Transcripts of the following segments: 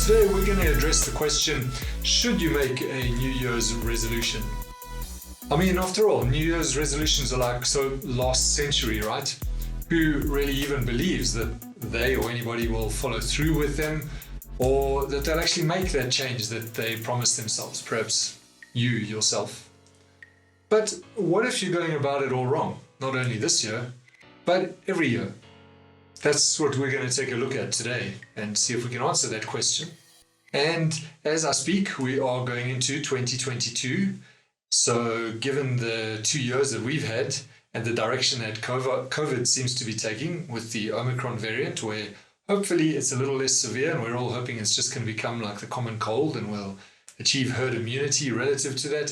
Today we're going to address the question, should you make a New Year's resolution? I mean, after all, New Year's resolutions are like so last century, right? Who really even believes that they or anybody will follow through with them, or that they'll actually make that change that they promised themselves, perhaps you yourself. But what if you're going about it all wrong? Not only this year, but every year. That's what we're going to take a look at today and see if we can answer that question. And as I speak, we are going into 2022. So given the 2 years that we've had and the direction that COVID seems to be taking with the Omicron variant, where hopefully it's a little less severe and we're all hoping it's just going to become like the common cold and we'll achieve herd immunity relative to that.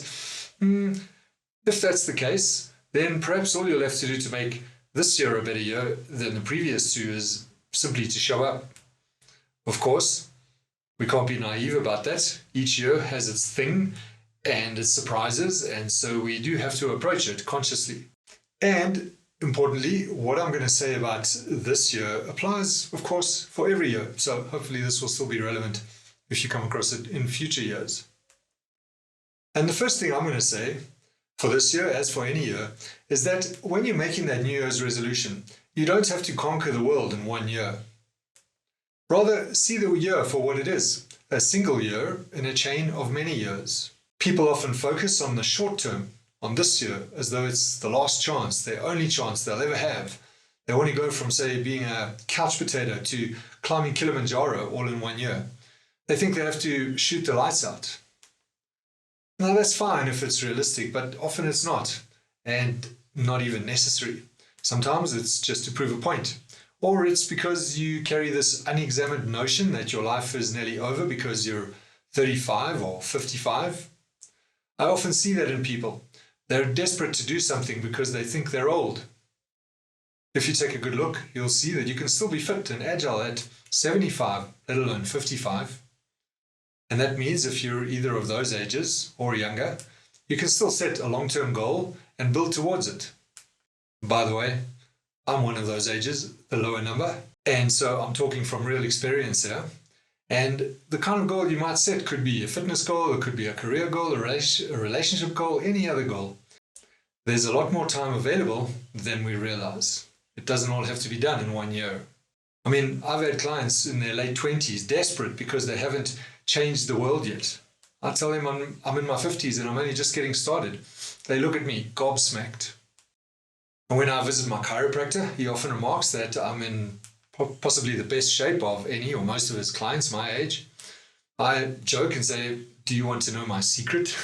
If that's the case, then perhaps all you'll have to do to make this year a better year than the previous two is simply to show up. Of course, we can't be naive about that. Each year has its thing and its surprises, and so we do have to approach it consciously. And importantly, what I'm going to say about this year applies, of course, for every year. So hopefully this will still be relevant if you come across it in future years. And the first thing I'm going to say for this year, as for any year, is that when you're making that New Year's resolution, you don't have to conquer the world in 1 year. Rather, see the year for what it is, a single year in a chain of many years. People often focus on the short term, on this year, as though it's the last chance, their only chance they'll ever have. They want to go from, say, being a couch potato to climbing Kilimanjaro all in 1 year. They think they have to shoot the lights out. Now that's fine if it's realistic, but often it's not, and not even necessary. Sometimes it's just to prove a point, or it's because you carry this unexamined notion that your life is nearly over because you're 35 or 55. I often see that in people. They're desperate to do something because they think they're old. If you take a good look, you'll see that you can still be fit and agile at 75, let alone 55. And that means if you're either of those ages or younger, you can still set a long-term goal and build towards it. By the way, I'm one of those ages, the lower number, and so I'm talking from real experience here. And the kind of goal you might set could be a fitness goal, it could be a career goal, a relationship goal, any other goal. There's a lot more time available than we realize. It doesn't all have to be done in 1 year. I mean, I've had clients in their late 20s desperate because they haven't changed the world yet. I tell them I'm in my 50s and I'm only just getting started. They look at me gobsmacked. And when I visit my chiropractor, he often remarks that I'm in possibly the best shape of any or most of his clients my age. I joke and say, do you want to know my secret?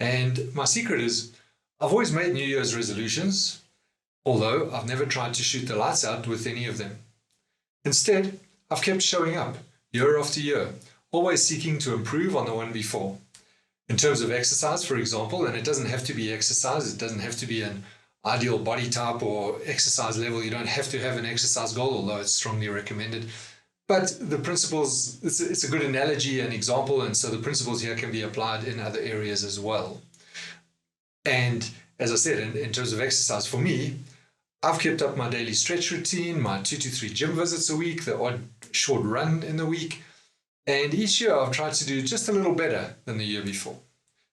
And my secret is I've always made New Year's resolutions, although I've never tried to shoot the lights out with any of them. Instead, I've kept showing up year after year, always seeking to improve on the one before. In terms of exercise, for example, and it doesn't have to be exercise, it doesn't have to be an ideal body type or exercise level. You don't have to have an exercise goal, although it's strongly recommended. But the principles, it's a good analogy and example, and so the principles here can be applied in other areas as well. And as I said, in terms of exercise, for me, I've kept up my daily stretch routine, my 2 to 3 gym visits a week, the odd short run in the week. And each year I've tried to do just a little better than the year before,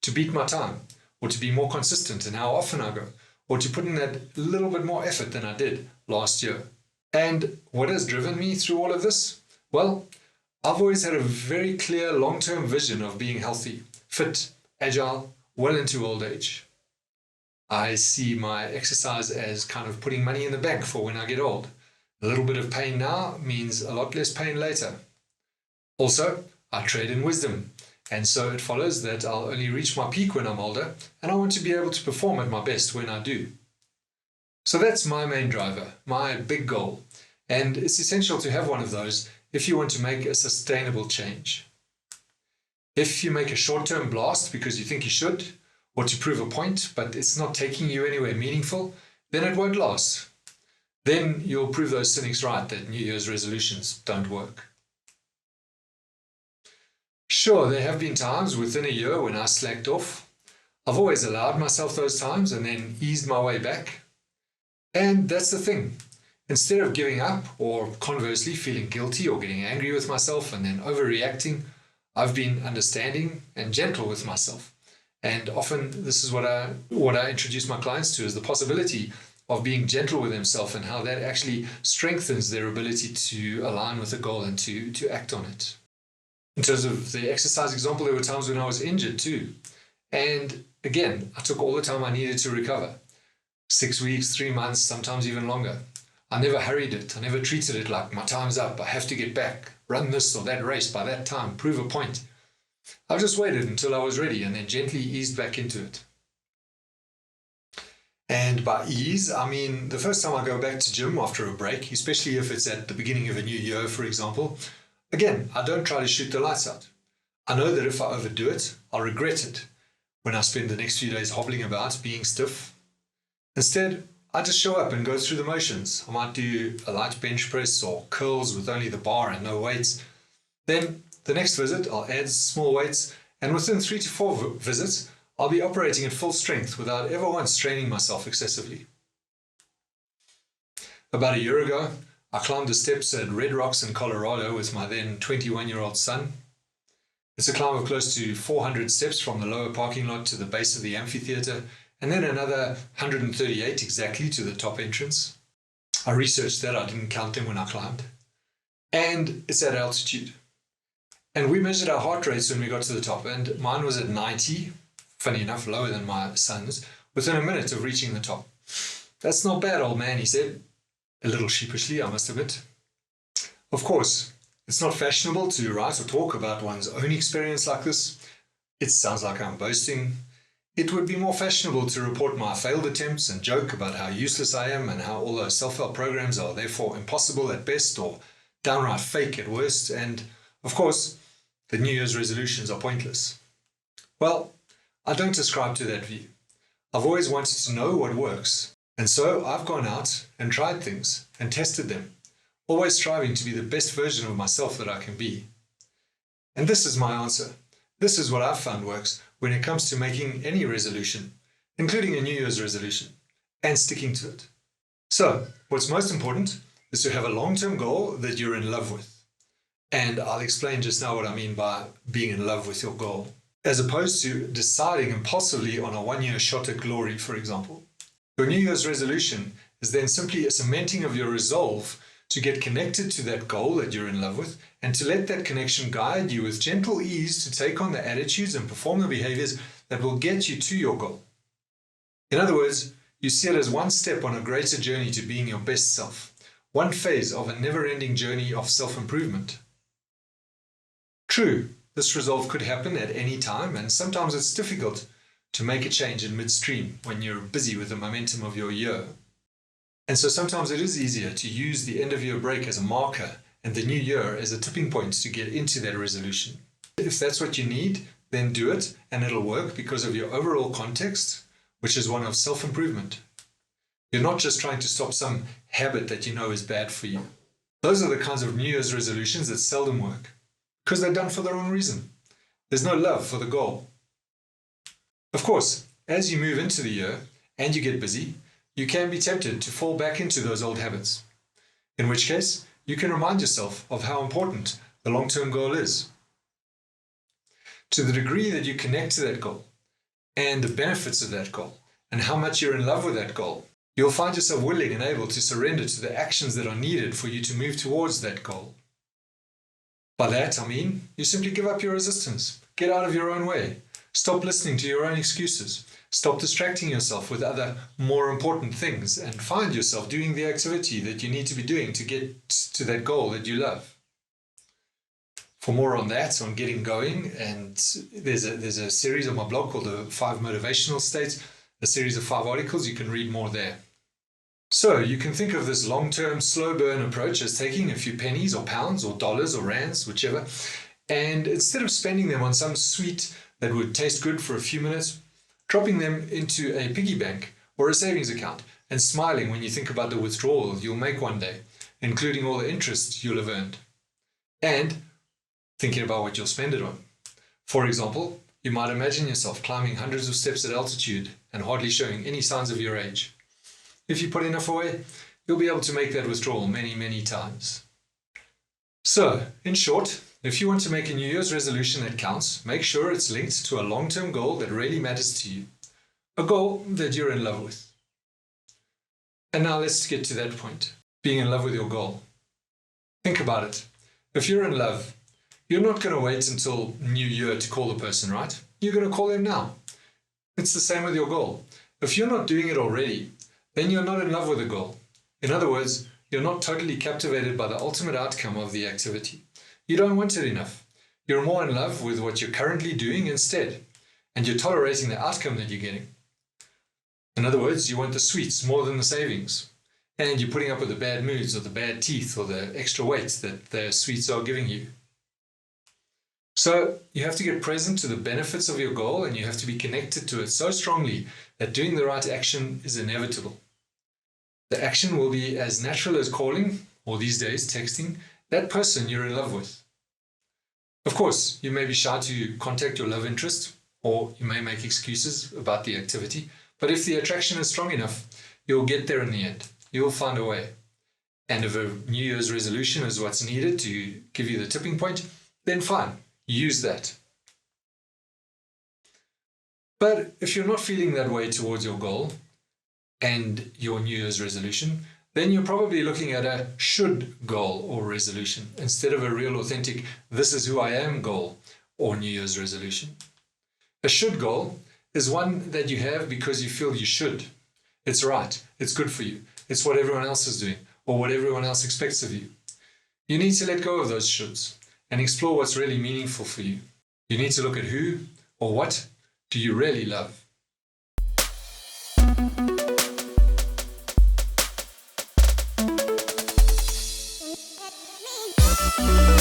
to beat my time, or to be more consistent in how often I go, or to put in that little bit more effort than I did last year. And what has driven me through all of this? Well, I've always had a very clear long-term vision of being healthy, fit, agile, well into old age. I see my exercise as kind of putting money in the bank for when I get old. A little bit of pain now means a lot less pain later. Also, I trade in wisdom, and so it follows that I'll only reach my peak when I'm older, and I want to be able to perform at my best when I do. So that's my main driver, my big goal, and it's essential to have one of those if you want to make a sustainable change. If you make a short-term blast because you think you should, or to prove a point, but it's not taking you anywhere meaningful, then it won't last. Then you'll prove those cynics right that New Year's resolutions don't work. Sure, there have been times within a year when I slacked off. I've always allowed myself those times and then eased my way back. And that's the thing. Instead of giving up or conversely feeling guilty or getting angry with myself and then overreacting, I've been understanding and gentle with myself. And often this is what I introduce my clients to, is the possibility of being gentle with themselves and how that actually strengthens their ability to align with the goal and to act on it. In terms of the exercise example, there were times when I was injured too. And again, I took all the time I needed to recover. 6 weeks, 3 months, sometimes even longer. I never hurried it. I never treated it like my time's up. I have to get back, run this or that race by that time, prove a point. I just waited until I was ready and then gently eased back into it. And by ease, I mean the first time I go back to gym after a break, especially if it's at the beginning of a new year, for example, again, I don't try to shoot the lights out. I know that if I overdo it, I'll regret it when I spend the next few days hobbling about, being stiff. Instead, I just show up and go through the motions. I might do a light bench press or curls with only the bar and no weights. Then the next visit, I'll add small weights, and within 3 to 4 visits, I'll be operating at full strength without ever once straining myself excessively. About a year ago, I climbed the steps at Red Rocks in Colorado with my then 21-year-old son. It's a climb of close to 400 steps from the lower parking lot to the base of the amphitheater, and then another 138 exactly to the top entrance. I researched that, I didn't count them when I climbed. And it's at altitude. And we measured our heart rates when we got to the top, and mine was at 90, funny enough, lower than my son's, within a minute of reaching the top. "That's not bad, old man," he said, a little sheepishly, I must admit. Of course, it's not fashionable to write or talk about one's own experience like this. It sounds like I'm boasting. It would be more fashionable to report my failed attempts and joke about how useless I am and how all those self-help programs are therefore impossible at best or downright fake at worst, and, of course, the New Year's resolutions are pointless. Well, I don't ascribe to that view. I've always wanted to know what works, and so I've gone out and tried things and tested them, always striving to be the best version of myself that I can be. And this is my answer. This is what I've found works when it comes to making any resolution, including a New Year's resolution, and sticking to it. So, what's most important is to have a long-term goal that you're in love with. And I'll explain just now what I mean by being in love with your goal, as opposed to deciding impulsively on a one-year shot at glory, for example. Your New Year's resolution is then simply a cementing of your resolve to get connected to that goal that you're in love with, and to let that connection guide you with gentle ease to take on the attitudes and perform the behaviors that will get you to your goal. In other words, you see it as one step on a greater journey to being your best self, one phase of a never-ending journey of self-improvement. True, this resolve could happen at any time, and sometimes it's difficult to make a change in midstream when you're busy with the momentum of your year. And so sometimes it is easier to use the end-of-year break as a marker and the new year as a tipping point to get into that resolution. If that's what you need, then do it, and it'll work because of your overall context, which is one of self-improvement. You're not just trying to stop some habit that you know is bad for you. Those are the kinds of New Year's resolutions that seldom work, because they're done for the wrong reason. There's no love for the goal. Of course, as you move into the year and you get busy, you can be tempted to fall back into those old habits, in which case you can remind yourself of how important the long-term goal is. To the degree that you connect to that goal and the benefits of that goal and how much you're in love with that goal, you'll find yourself willing and able to surrender to the actions that are needed for you to move towards that goal. By that, I mean, you simply give up your resistance, get out of your own way, stop listening to your own excuses, stop distracting yourself with other more important things, and find yourself doing the activity that you need to be doing to get to that goal that you love. For more on that, on getting going, and there's a series on my blog called the 5 Motivational States, a series of 5 articles. You can read more there. So you can think of this long-term slow burn approach as taking a few pennies or pounds or dollars or rands, whichever, and instead of spending them on some sweet that would taste good for a few minutes, dropping them into a piggy bank or a savings account and smiling when you think about the withdrawal you'll make one day, including all the interest you'll have earned, and thinking about what you'll spend it on. For example, you might imagine yourself climbing hundreds of steps at altitude and hardly showing any signs of your age. If you put enough away, you'll be able to make that withdrawal many, many times. So, in short, if you want to make a New Year's resolution that counts, make sure it's linked to a long-term goal that really matters to you. A goal that you're in love with. And now let's get to that point, being in love with your goal. Think about it. If you're in love, you're not going to wait until New Year to call the person, right? You're going to call them now. It's the same with your goal. If you're not doing it already, then you're not in love with the goal. In other words, you're not totally captivated by the ultimate outcome of the activity. You don't want it enough. You're more in love with what you're currently doing instead, and you're tolerating the outcome that you're getting. In other words, you want the sweets more than the savings, and you're putting up with the bad moods or the bad teeth or the extra weight that the sweets are giving you. So you have to get present to the benefits of your goal, and you have to be connected to it so strongly that doing the right action is inevitable. The action will be as natural as calling, or these days texting, that person you're in love with. Of course, you may be shy to contact your love interest, or you may make excuses about the activity, but if the attraction is strong enough, you'll get there in the end. You'll find a way. And if a New Year's resolution is what's needed to give you the tipping point, then fine, use that. But if you're not feeling that way towards your goal and your New Year's resolution, then you're probably looking at a should goal or resolution instead of a real authentic this is who I am goal or New Year's resolution. A should goal is one that you have because you feel you should. It's right, it's good for you, it's what everyone else is doing or what everyone else expects of you. You need to let go of those shoulds and explore what's really meaningful for you. You need to look at who or what do you really love. Me.